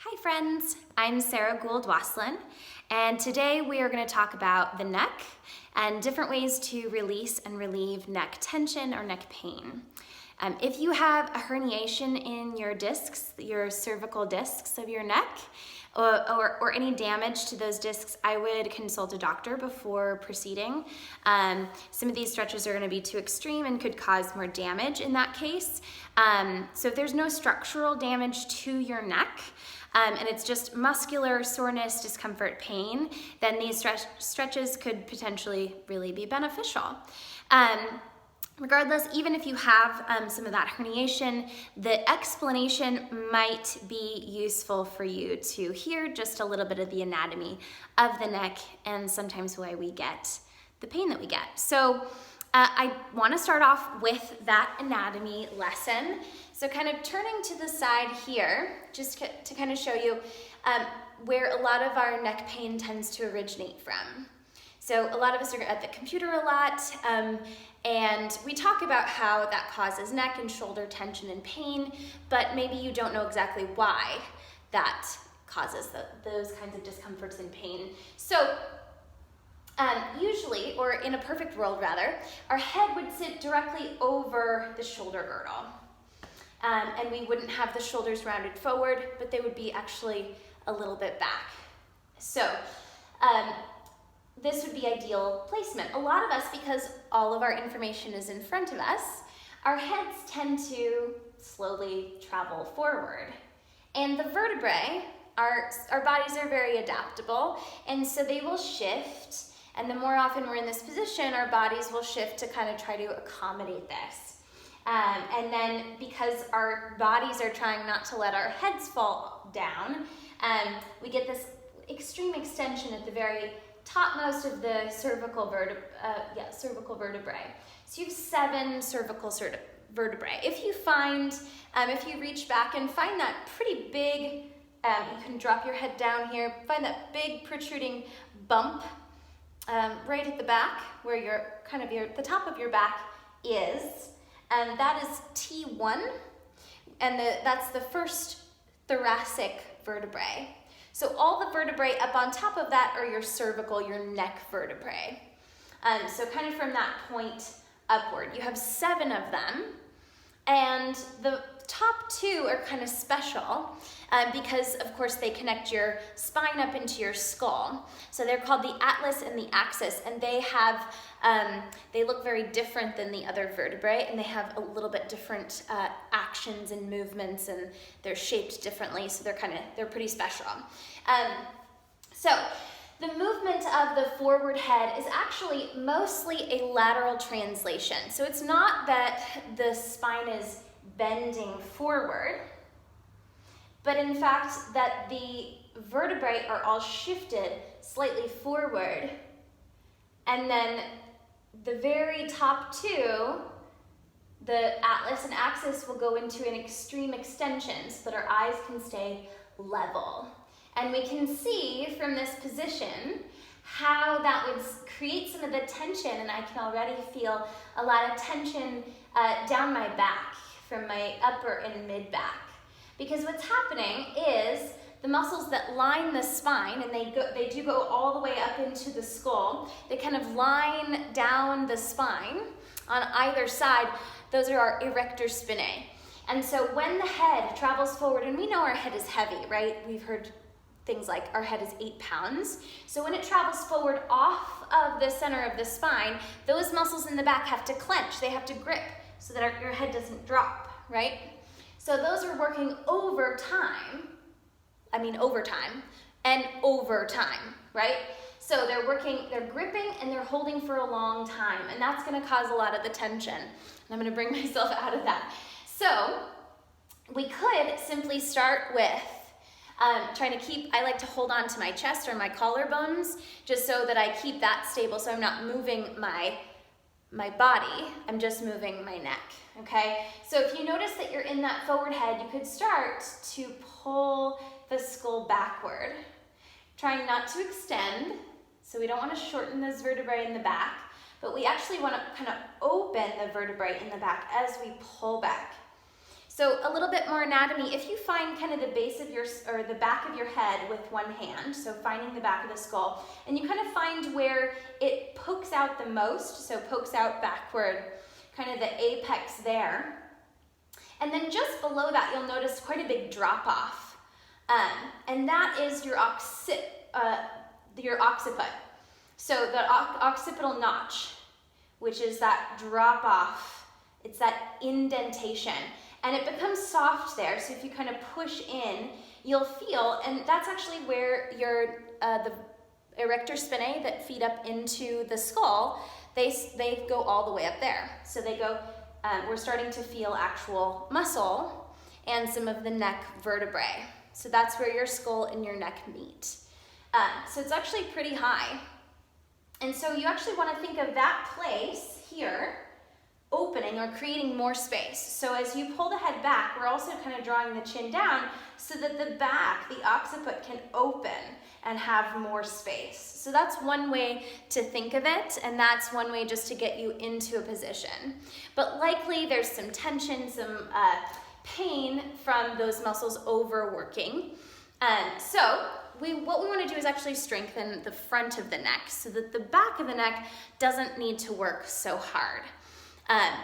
Hi friends, I'm Sarah Gould-Waslohn, and today we are going to talk about the neck and different ways to release and relieve neck tension or neck pain. If you have a herniation in your discs, your cervical discs of your neck, or any damage to those discs, I would consult a doctor before proceeding. Some of these stretches are going to be too extreme and could cause more damage in that case. So if there's no structural damage to your neck, and it's just muscular soreness, discomfort, pain, then these stretches could potentially really be beneficial. Regardless, even if you have some of that herniation, the explanation might be useful for you to hear just a little bit of the anatomy of the neck and sometimes why we get the pain that we get. So I want to start off with that anatomy lesson. So kind of turning to the side here, just to kind of show you where a lot of our neck pain tends to originate from. So a lot of us are at the computer a lot, and we talk about how that causes neck and shoulder tension and pain, but maybe you don't know exactly why that causes those kinds of discomforts and pain. So usually, or in a perfect world rather, our head would sit directly over the shoulder girdle. And we wouldn't have the shoulders rounded forward, but they would be actually a little bit back. So this would be ideal placement. A lot of us, because all of our information is in front of us, our heads tend to slowly travel forward. And the vertebrae, our bodies are very adaptable, and so they will shift. And the more often we're in this position, our bodies will shift to kind of try to accommodate this. And then because our bodies are trying not to let our heads fall down, we get this extreme extension at the very topmost of the cervical vertebrae. So you have 7 cervical vertebrae. If you reach back and find that pretty big, you can drop your head down here, find that big protruding bump right at the back where the top of your back is. And that is T1, and that's the first thoracic vertebrae. So all the vertebrae up on top of that are your cervical, your neck vertebrae. So kind of from that point upward, you have 7 of them, and the top 2 are kind of special because, of course, they connect your spine up into your skull. So they're called the atlas and the axis, and they look very different than the other vertebrae, and they have a little bit different actions and movements, and they're shaped differently, so they're pretty special. So the movement of the forward head is actually mostly a lateral translation. So it's not that the spine is bending forward, but in fact that the vertebrae are all shifted slightly forward, and then the very top 2, the atlas and axis, will go into an extreme extension so that our eyes can stay level. And we can see from this position how that would create some of the tension, and I can already feel a lot of tension down my back from my upper and mid back. Because what's happening is the muscles that line the spine, and they do go all the way up into the skull, they kind of line down the spine on either side. Those are our erector spinae. And so when the head travels forward, and we know our head is heavy, right? We've heard things like our head is 8 pounds. So when it travels forward off of the center of the spine, those muscles in the back have to clench, they have to grip so that your head doesn't drop, right? So those are working overtime, right? So they're gripping and they're holding for a long time, and that's gonna cause a lot of the tension. And I'm gonna bring myself out of that. So we could simply start with I like to hold on to my chest or my collarbones just so that I keep that stable, so I'm not moving my body, I'm just moving my neck, okay? So if you notice that you're in that forward head, you could start to pull the skull backward, trying not to extend, so we don't want to shorten those vertebrae in the back, but we actually want to kind of open the vertebrae in the back as we pull back. So So a little bit more anatomy. If you find kind of the base of your, or the back of your head with one hand, so finding the back of the skull, and you kind of find where it pokes out the most, so pokes out backward, kind of the apex there. And then just below that, you'll notice quite a big drop off. And that is your occiput. So the occipital notch, which is that drop off, it's that indentation. And it becomes soft there, so if you kind of push in, you'll feel, and that's actually where your the erector spinae that feed up into the skull, they go all the way up there. So they go, we're starting to feel actual muscle and some of the neck vertebrae. So that's where your skull and your neck meet. So it's actually pretty high. And so you actually want to think of that place here opening or creating more space. So as you pull the head back, we're also kind of drawing the chin down so that the back, the occiput, can open and have more space. So that's one way to think of it, and that's one way just to get you into a position. But likely there's some tension, some pain from those muscles overworking. So what we want to do is actually strengthen the front of the neck so that the back of the neck doesn't need to work so hard.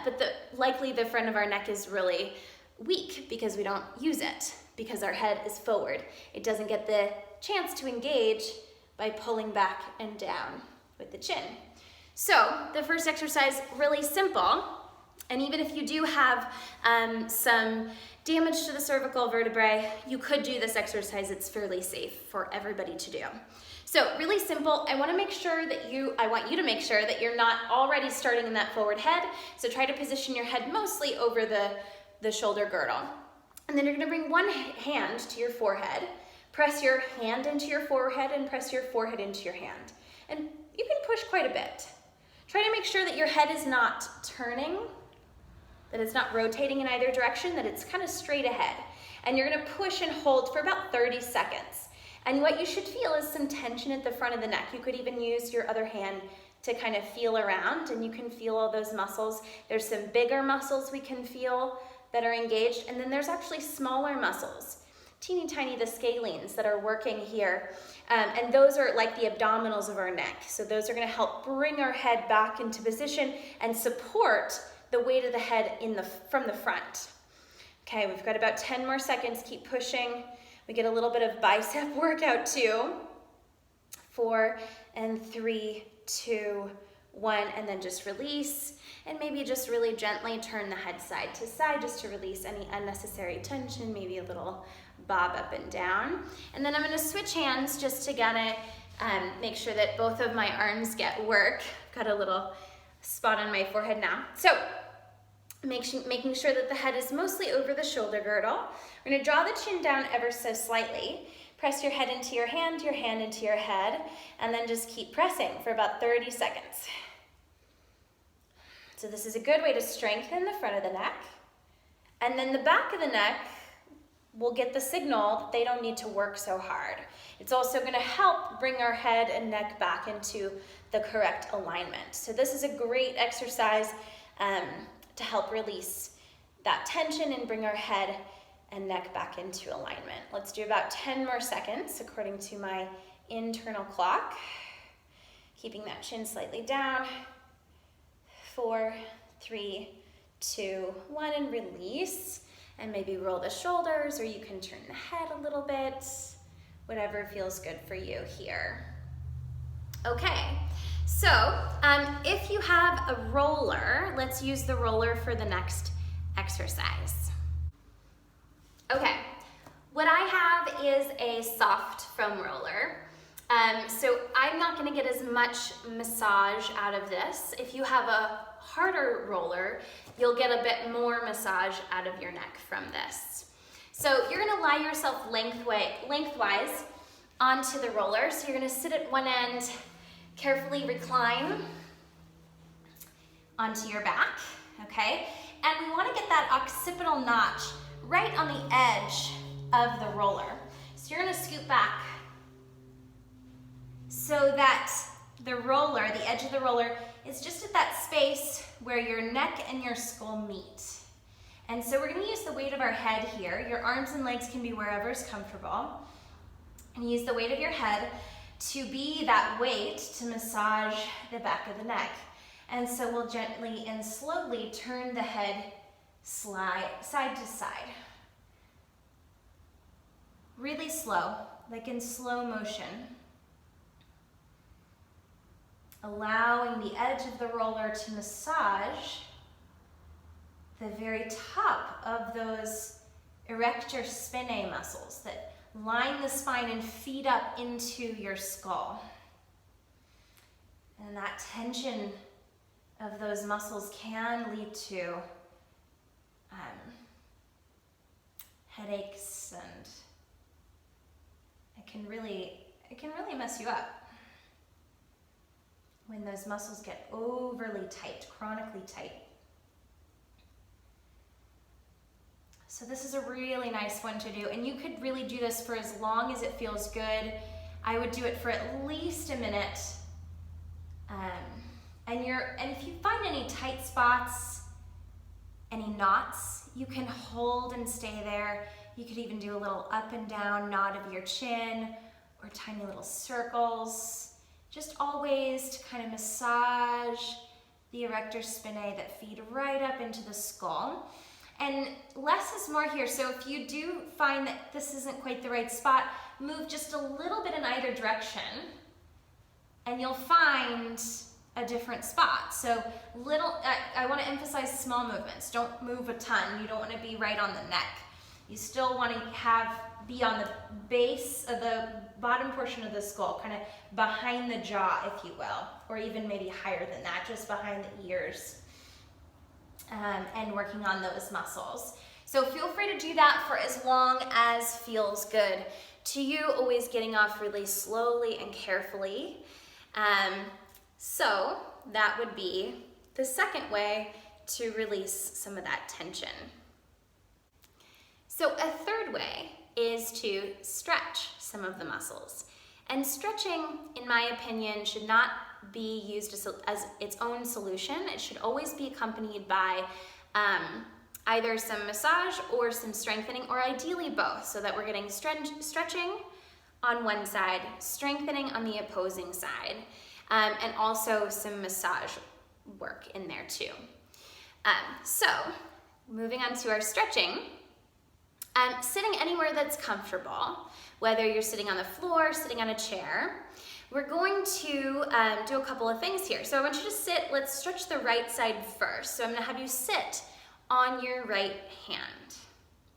But likely the front of our neck is really weak because we don't use it, because our head is forward. It doesn't get the chance to engage by pulling back and down with the chin. So the first exercise, really simple, and even if you do have some damage to the cervical vertebrae, you could do this exercise. It's fairly safe for everybody to do. So really simple. I want you to make sure that you're not already starting in that forward head. So try to position your head mostly over the shoulder girdle. And then you're gonna bring one hand to your forehead, press your hand into your forehead and press your forehead into your hand. And you can push quite a bit. Try to make sure that your head is not turning, that it's not rotating in either direction, that it's kind of straight ahead. And you're gonna push and hold for about 30 seconds. And what you should feel is some tension at the front of the neck. You could even use your other hand to kind of feel around, and you can feel all those muscles. There's some bigger muscles we can feel that are engaged, and then there's actually smaller muscles, teeny tiny, the scalenes that are working here. And those are like the abdominals of our neck. So those are gonna help bring our head back into position and support the weight of the head from the front. Okay, we've got about 10 more seconds, keep pushing. We get a little bit of bicep workout too. 4 and 3, 2, 1, and then just release. And maybe just really gently turn the head side to side just to release any unnecessary tension, maybe a little bob up and down. And then I'm gonna switch hands just to make sure that both of my arms get work. Got a little spot on my forehead now. So making sure that the head is mostly over the shoulder girdle. We're gonna draw the chin down ever so slightly. Press your head into your hand into your head, and then just keep pressing for about 30 seconds. So this is a good way to strengthen the front of the neck. And then the back of the neck will get the signal that they don't need to work so hard. It's also gonna help bring our head and neck back into the correct alignment. So this is a great exercise to help release that tension and bring our head and neck back into alignment. Let's do about 10 more seconds according to my internal clock. Keeping that chin slightly down. 4, 3, 2, 1, and release. And maybe roll the shoulders, or you can turn the head a little bit, whatever feels good for you here. Okay, so if you have a roller, let's use the roller for the next exercise. Okay, what I have is a soft foam roller. So I'm not gonna get as much massage out of this. If you have a harder roller, you'll get a bit more massage out of your neck from this. So you're gonna lie yourself lengthwise onto the roller. So you're gonna sit at one end, carefully recline onto your back, okay? And we wanna get that occipital notch right on the edge of the roller. So you're gonna scoot back so that the roller, the edge of the roller, is just at that space where your neck and your skull meet. And so we're gonna use the weight of our head here. Your arms and legs can be wherever is comfortable. And use the weight of your head to be that weight to massage the back of the neck. And so we'll gently and slowly turn the head side to side. Really slow, like in slow motion. Allowing the edge of the roller to massage the very top of those erector spinae muscles that line the spine and feed up into your skull. And that tension of those muscles can lead to headaches, and it can really mess you up when those muscles get overly tight, chronically tight. So this is a really nice one to do, and you could really do this for as long as it feels good. I would do it for at least a minute. And if you find any tight spots, any knots, you can hold and stay there. You could even do a little up and down nod of your chin or tiny little circles. Just always to kind of massage the erector spinae that feed right up into the skull. And less is more here, so if you do find that this isn't quite the right spot, move just a little bit in either direction and you'll find a different spot. So I want to emphasize small movements. Don't move a ton. You don't want to be right on the neck. You still want to be on the base of the bottom portion of the skull, kind of behind the jaw, if you will, or even maybe higher than that, just behind the ears. And working on those muscles. So feel free to do that for as long as feels good to you, always getting off really slowly and carefully. So that would be the second way to release some of that tension. So a third way is to stretch some of the muscles. And stretching, in my opinion, should not be used as its own solution. It should always be accompanied by either some massage or some strengthening, or ideally both, so that we're getting stretching on one side, strengthening on the opposing side, and also some massage work in there too. So moving on to our stretching, sitting anywhere that's comfortable, whether you're sitting on the floor, sitting on a chair, we're going to do a couple of things here. So I want you to sit, let's stretch the right side first. So I'm gonna have you sit on your right hand,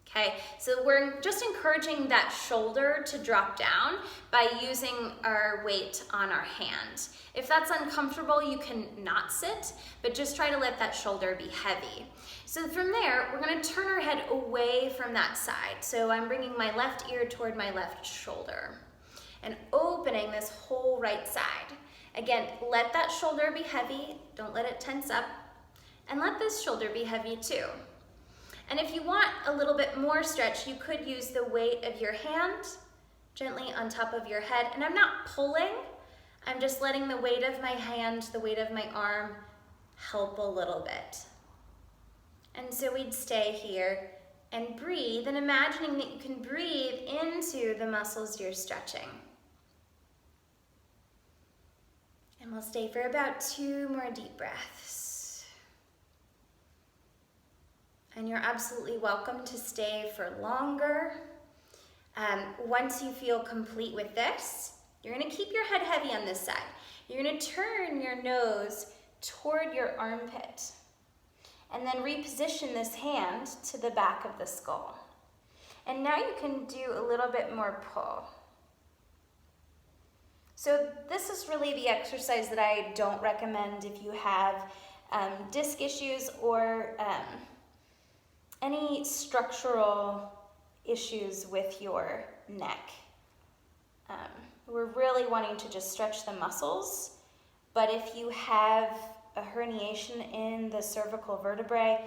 okay? So we're just encouraging that shoulder to drop down by using our weight on our hand. If that's uncomfortable, you can not sit, but just try to let that shoulder be heavy. So from there, we're gonna turn our head away from that side. So I'm bringing my left ear toward my left shoulder and opening this whole right side. Again, let that shoulder be heavy, don't let it tense up, and let this shoulder be heavy too. And if you want a little bit more stretch, you could use the weight of your hand gently on top of your head. And I'm not pulling, I'm just letting the weight of my hand, the weight of my arm help a little bit. And so we'd stay here and breathe, and imagining that you can breathe into the muscles you're stretching. And we'll stay for about 2 more deep breaths. And you're absolutely welcome to stay for longer. Once you feel complete with this, you're gonna keep your head heavy on this side. You're gonna turn your nose toward your armpit, and then reposition this hand to the back of the skull. And now you can do a little bit more pull. So this is really the exercise that I don't recommend if you have disc issues or any structural issues with your neck. We're really wanting to just stretch the muscles, but if you have a herniation in the cervical vertebrae,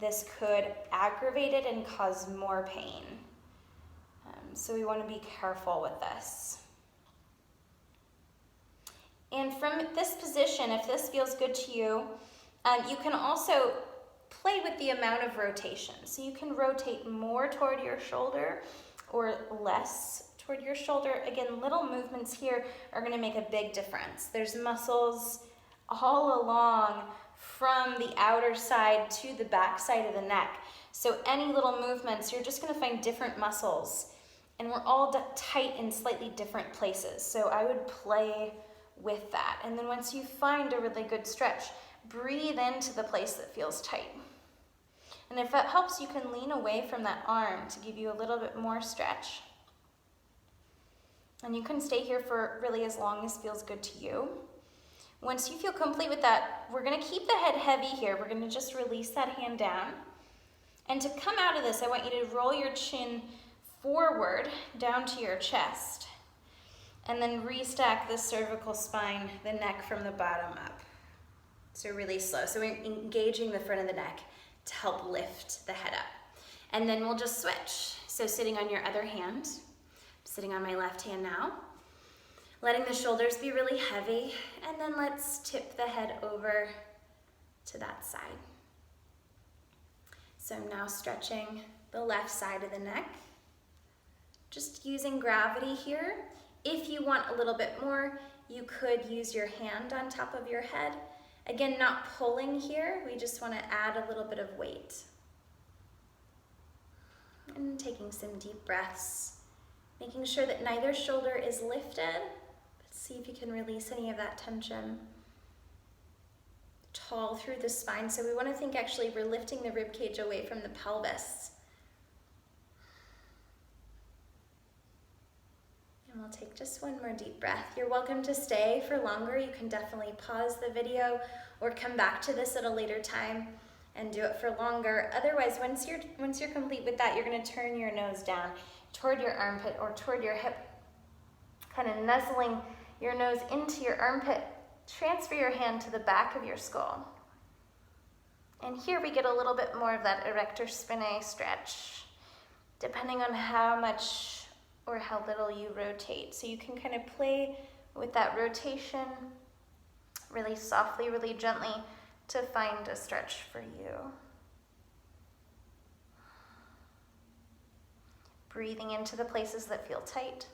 this could aggravate it and cause more pain. So we want to be careful with this. And from this position, if this feels good to you, you can also play with the amount of rotation. So you can rotate more toward your shoulder or less toward your shoulder. Again, little movements here are going to make a big difference. There's muscles all along from the outer side to the back side of the neck. So any little movements, you're just going to find different muscles. And we're all tight in slightly different places. So I would play with that. And then once you find a really good stretch, breathe into the place that feels tight. And if that helps, you can lean away from that arm to give you a little bit more stretch. And you can stay here for really as long as feels good to you. Once you feel complete with that, we're going to keep the head heavy here. We're going to just release that hand down. And to come out of this, I want you to roll your chin forward down to your chest. And then restack the cervical spine, the neck from the bottom up. So really slow. So we're engaging the front of the neck to help lift the head up. And then we'll just switch. So sitting on your other hand, sitting on my left hand now, letting the shoulders be really heavy, and then let's tip the head over to that side. So I'm now stretching the left side of the neck, just using gravity here. If you want a little bit more, you could use your hand on top of your head. Again, not pulling here, we just want to add a little bit of weight. And taking some deep breaths, making sure that neither shoulder is lifted. See if you can release any of that tension. Tall through the spine, so we want to think actually we're lifting the rib cage away from the pelvis. And we'll take just one more deep breath. You're welcome to stay for longer. You can definitely pause the video or come back to this at a later time and do it for longer. Otherwise, once you're complete with that, you're going to turn your nose down toward your armpit or toward your hip, kind of nuzzling your nose into your armpit. Transfer your hand to the back of your skull. And here we get a little bit more of that erector spinae stretch, depending on how much or how little you rotate. So you can kind of play with that rotation really softly, really gently to find a stretch for you. Breathing into the places that feel tight.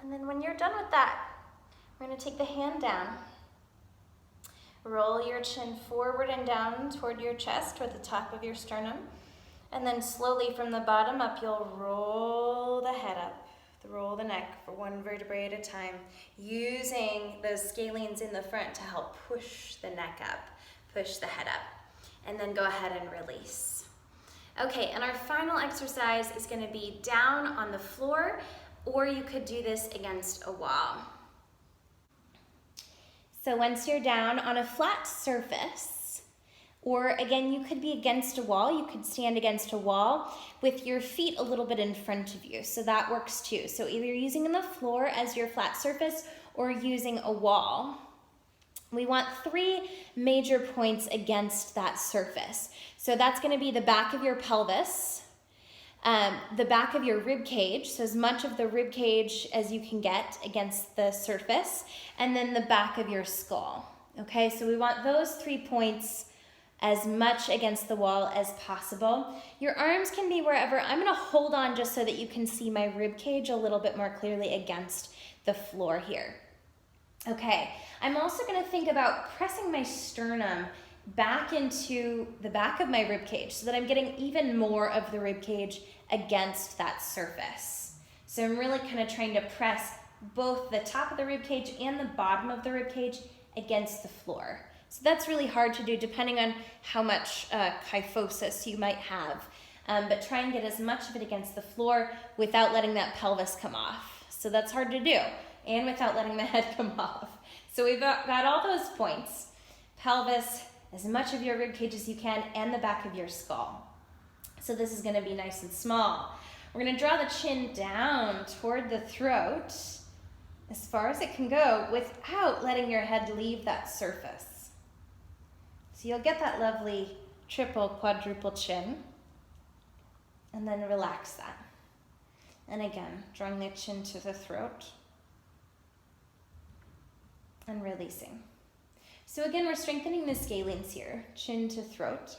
And then when you're done with that, we're going to take the hand down. Roll your chin forward and down toward your chest, toward the top of your sternum. And then slowly from the bottom up, you'll roll the head up, roll the neck for one vertebrae at a time, using those scalenes in the front to help push the neck up, push the head up. And then go ahead and release. Okay, and our final exercise is going to be down on the floor, or you could do this against a wall. So once you're down on a flat surface, or again, you could be against a wall, you could stand against a wall with your feet a little bit in front of you, so that works too. So either using the floor as your flat surface or using a wall. We want 3 major points against that surface. So that's going to be the back of your pelvis, the back of your rib cage, so as much of the rib cage as you can get against the surface, and then the back of your skull. Okay, so we want those 3 points as much against the wall as possible. Your arms can be wherever. I'm going to hold on just so that you can see my rib cage a little bit more clearly against the floor here. Okay, I'm also going to think about pressing my sternum back into the back of my rib cage so that I'm getting even more of the rib cage against that surface. So I'm really kind of trying to press both the top of the rib cage and the bottom of the rib cage against the floor. So that's really hard to do depending on how much kyphosis you might have. But try and get as much of it against the floor without letting that pelvis come off. So that's hard to do, and without letting the head come off. So we've got all those points. Pelvis, as much of your rib cage as you can, and the back of your skull. So this is going to be nice and small. We're going to draw the chin down toward the throat as far as it can go without letting your head leave that surface. So you'll get that lovely triple, quadruple chin. And then relax that. And again, drawing the chin to the throat and releasing. So again, we're strengthening the scalenes here, chin to throat,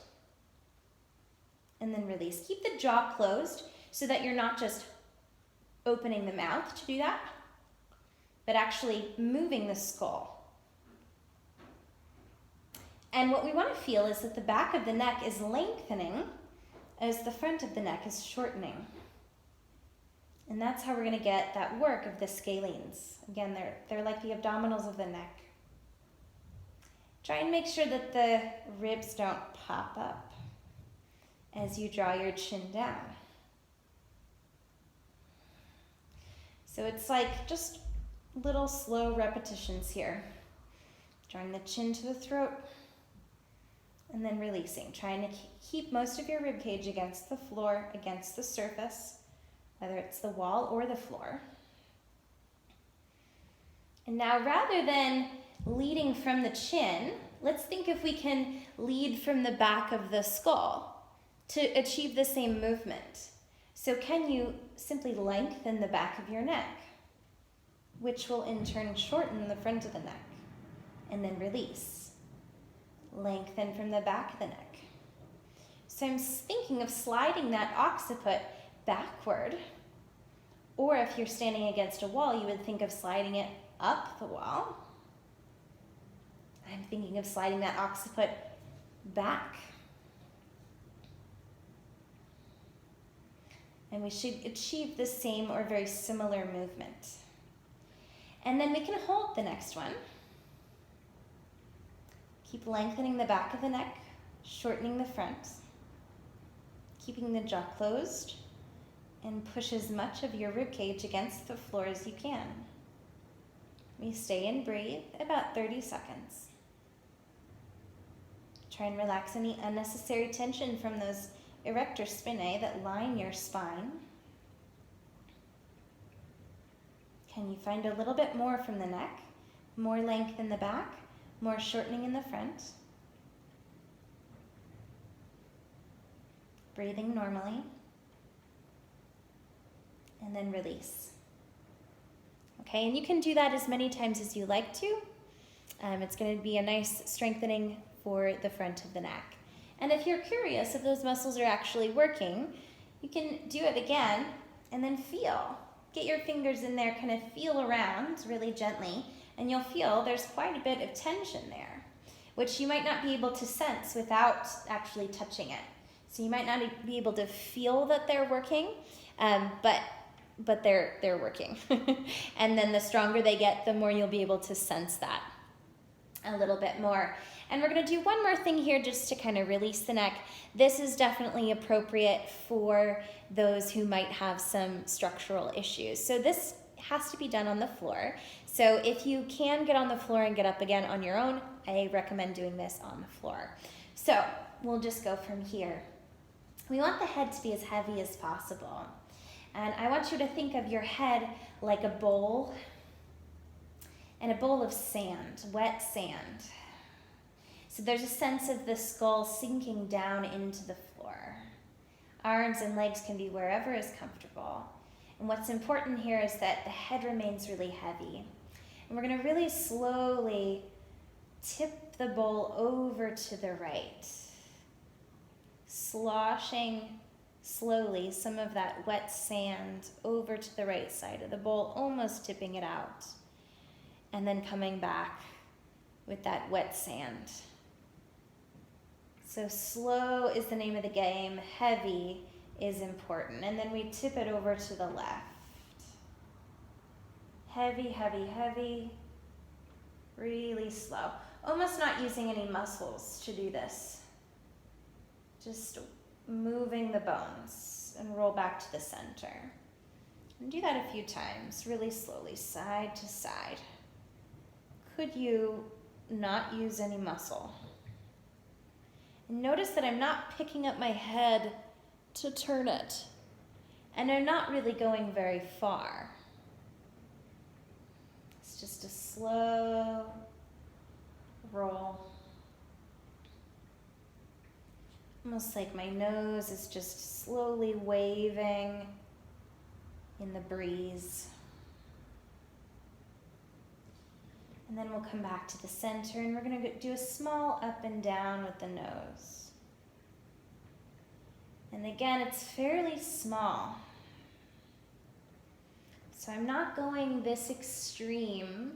and then release. Keep the jaw closed so that you're not just opening the mouth to do that, but actually moving the skull. And what we want to feel is that the back of the neck is lengthening as the front of the neck is shortening. And that's how we're going to get that work of the scalenes. Again, they're like the abdominals of the neck. Try and make sure that the ribs don't pop up as you draw your chin down. So it's like just little slow repetitions here. Drawing the chin to the throat and then releasing. Trying to keep most of your rib cage against the floor, against the surface, whether it's the wall or the floor. And now rather than leading from the chin, let's think if we can lead from the back of the skull to achieve the same movement. So can you simply lengthen the back of your neck, which will in turn shorten the front of the neck, and then release. Lengthen from the back of the neck. So I'm thinking of sliding that occiput backward, or if you're standing against a wall, you would think of sliding it up the wall. I'm thinking of sliding that occiput back. And we should achieve the same or very similar movement. And then we can hold the next one. Keep lengthening the back of the neck, shortening the front, keeping the jaw closed, and push as much of your rib cage against the floor as you can. We stay and breathe about 30 seconds. Try and relax any unnecessary tension from those erector spinae that line your spine. Can you find a little bit more from the neck? More length in the back, more shortening in the front. Breathing normally. And then release. Okay, and you can do that as many times as you like to. It's going to be a nice strengthening for the front of the neck. And if you're curious if those muscles are actually working, you can do it again and then feel. Get your fingers in there, kind of feel around really gently, and you'll feel there's quite a bit of tension there, which you might not be able to sense without actually touching it. So you might not be able to feel that they're working, but they're working. And then the stronger they get, the more you'll be able to sense that a little bit more. And we're going to do one more thing here just to kind of release the neck. This is definitely appropriate for those who might have some structural issues. So this has to be done on the floor. So if you can get on the floor and get up again on your own, I recommend doing this on the floor. So we'll just go from here. We want the head to be as heavy as possible. And I want you to think of your head like a bowl, and a bowl of sand, wet sand. So there's a sense of the skull sinking down into the floor. Arms and legs can be wherever is comfortable. And what's important here is that the head remains really heavy. And we're going to really slowly tip the bowl over to the right, sloshing slowly some of that wet sand over to the right side of the bowl, almost tipping it out, and then coming back with that wet sand. So slow is the name of the game, heavy is important. And then we tip it over to the left. Heavy, heavy, heavy, really slow. Almost not using any muscles to do this. Just moving the bones and roll back to the center. And do that a few times, really slowly, side to side. Could you not use any muscle? And notice that I'm not picking up my head to turn it. And I'm not really going very far. It's just a slow roll. Almost like my nose is just slowly waving in the breeze. And then we'll come back to the center and we're going to do a small up and down with the nose. And again, it's fairly small. So I'm not going this extreme.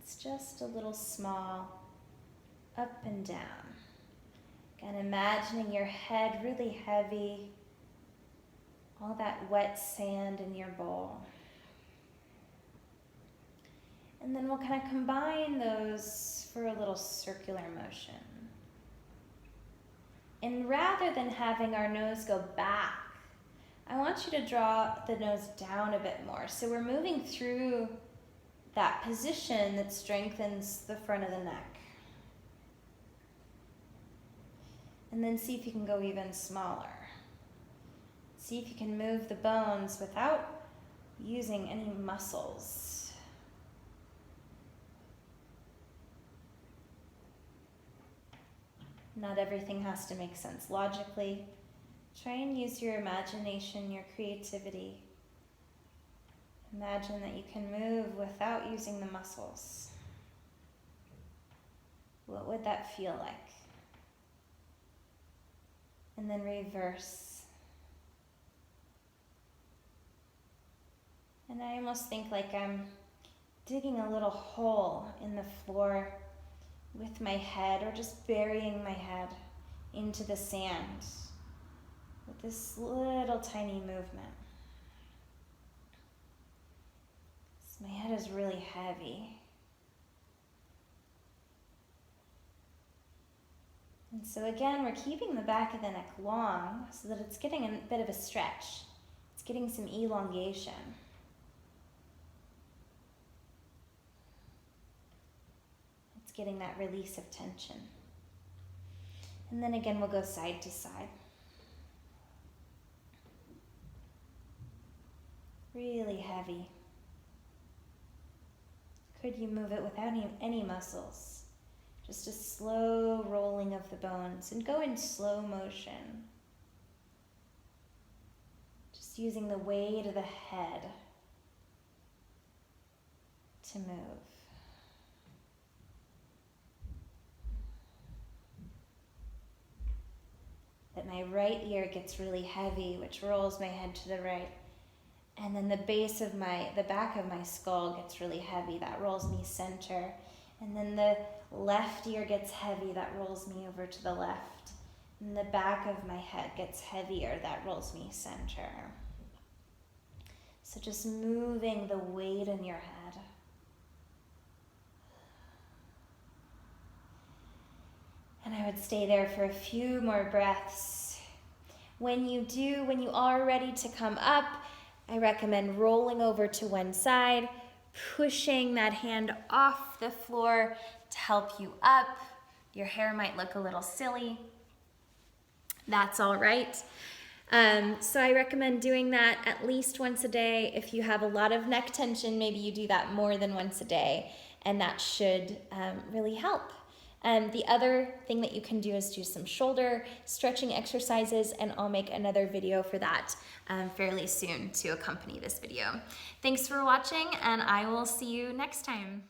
It's just a little small up and down. Again, imagining your head really heavy, all that wet sand in your bowl. And then we'll kind of combine those for a little circular motion. And rather than having our nose go back, I want you to draw the nose down a bit more. So we're moving through that position that strengthens the front of the neck. And then see if you can go even smaller. See if you can move the bones without using any muscles. Not everything has to make sense logically. Try and use your imagination, your creativity. Imagine that you can move without using the muscles. What would that feel like? And then reverse. And I almost think like I'm digging a little hole in the floor with my head, or just burying my head into the sand with this little tiny movement. So my head is really heavy. And so again, we're keeping the back of the neck long so that it's getting a bit of a stretch. It's getting some elongation. It's getting that release of tension. And then again, we'll go side to side. Really heavy. Could you move it without any muscles? Just a slow rolling of the bones, and go in slow motion. Just using the weight of the head to move. That my right ear gets really heavy, which rolls my head to the right. And then the back of my skull gets really heavy, that rolls me center. And then the left ear gets heavy, that rolls me over to the left. And the back of my head gets heavier, that rolls me center. So just moving the weight in your head. And I would stay there for a few more breaths. When you are ready to come up, I recommend rolling over to one side, pushing that hand off the floor to help you up. Your hair might look a little silly. That's all right. So I recommend doing that at least once a day. If you have a lot of neck tension, maybe you do that more than once a day, and that should really help. The other thing that you can do is do some shoulder stretching exercises, and I'll make another video for that fairly soon to accompany this video. Thanks for watching, and I will see you next time.